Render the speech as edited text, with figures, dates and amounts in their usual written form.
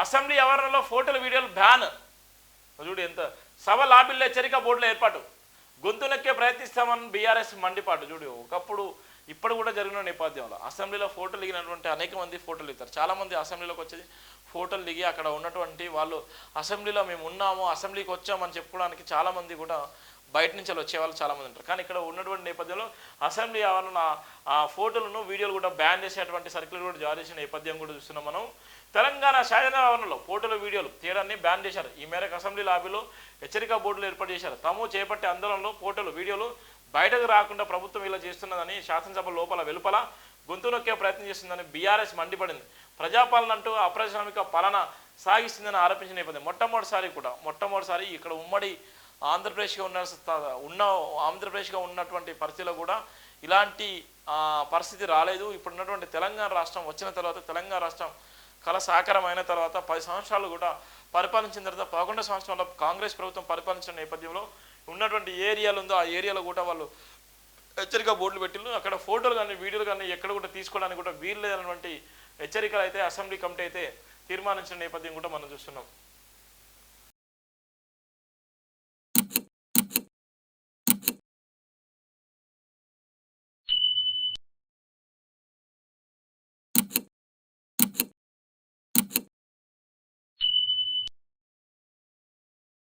Assembly ఆవరణలో ఫోటోలు వీడియోలు బ్యాన్. చూడు ఎంత. సభ లాబిల్లో హెచ్చరిక బోర్డుల ఏర్పాటు. గొంతునెక్కే ప్రయత్నిస్తామని బీఆర్ఎస్ మండిపాటు. చూడు ఒకప్పుడు ఇప్పుడు కూడా జరిగిన నేపథ్యంలో అసెంబ్లీలో ఫోటోలు దిగినటువంటి అనేక మంది ఫోటోలు దిగుతారు. చాలామంది అసెంబ్లీలోకి వచ్చేది ఫోటోలు దిగి అక్కడ ఉన్నటువంటి వాళ్ళు అసెంబ్లీలో మేము ఉన్నాము, అసెంబ్లీకి వచ్చామని చెప్పుకోవడానికి చాలామంది కూడా బయట నుంచి వచ్చేవాళ్ళు చాలామంది ఉంటారు. కానీ ఇక్కడ ఉన్నటువంటి నేపథ్యంలో అసెంబ్లీ ఆవరణ ఆ ఫోటోలను వీడియోలు కూడా బ్యాన్ చేసేటువంటి సర్క్యులర్ కూడా జారీ చేసిన నేపథ్యం కూడా చూస్తున్నాం మనం. తెలంగాణ శాసన ఆవరణలో ఫోటోలు వీడియోలు తీయడాన్ని బ్యాన్ చేశారు. ఈ మేరకు అసెంబ్లీ లాబీలో హెచ్చరిక బోర్డులు ఏర్పాటు చేశారు. తాము చేపట్టే ఆందోళనలో ఫోటోలు వీడియోలు బయటకు రాకుండా ప్రభుత్వం ఇలా చేస్తున్నదని శాసనసభ లోపల వెలుపల గొంతు నొక్కే ప్రయత్నం చేస్తుందని బీఆర్ఎస్ మండిపడింది. ప్రజాపాలన అంటూ అప్రజాస్వామిక పాలన సాగిస్తుందని ఆరోపించిన నేపథ్యం మొట్టమొదటిసారి ఇక్కడ ఉమ్మడి ఆంధ్రప్రదేశ్గా ఆంధ్రప్రదేశ్గా ఉన్నటువంటి పరిస్థితిలో కూడా ఇలాంటి పరిస్థితి రాలేదు. ఇప్పుడున్నటువంటి తెలంగాణ రాష్ట్రం వచ్చిన తర్వాత తెలంగాణ రాష్ట్రం కళ సాకారమైన తర్వాత 10 సంవత్సరాలు కూడా పరిపాలించిన తర్వాత 11 సంవత్సరాల కాంగ్రెస్ ప్రభుత్వం పరిపాలించిన నేపథ్యంలో ఉన్నటువంటి ఏరియాలు ఉందో ఆ ఏరియాలో కూడా వాళ్ళు హెచ్చరిక బోర్డులు పెట్టిళ్ళు. అక్కడ ఫోటోలు కానీ వీడియోలు కానీ ఎక్కడ కూడా తీసుకోవడానికి కూడా వీలు లేనటువంటి హెచ్చరికలు అయితే అసెంబ్లీ కమిటీ అయితే తీర్మానించిన నేపథ్యం కూడా మనం చూస్తున్నాం.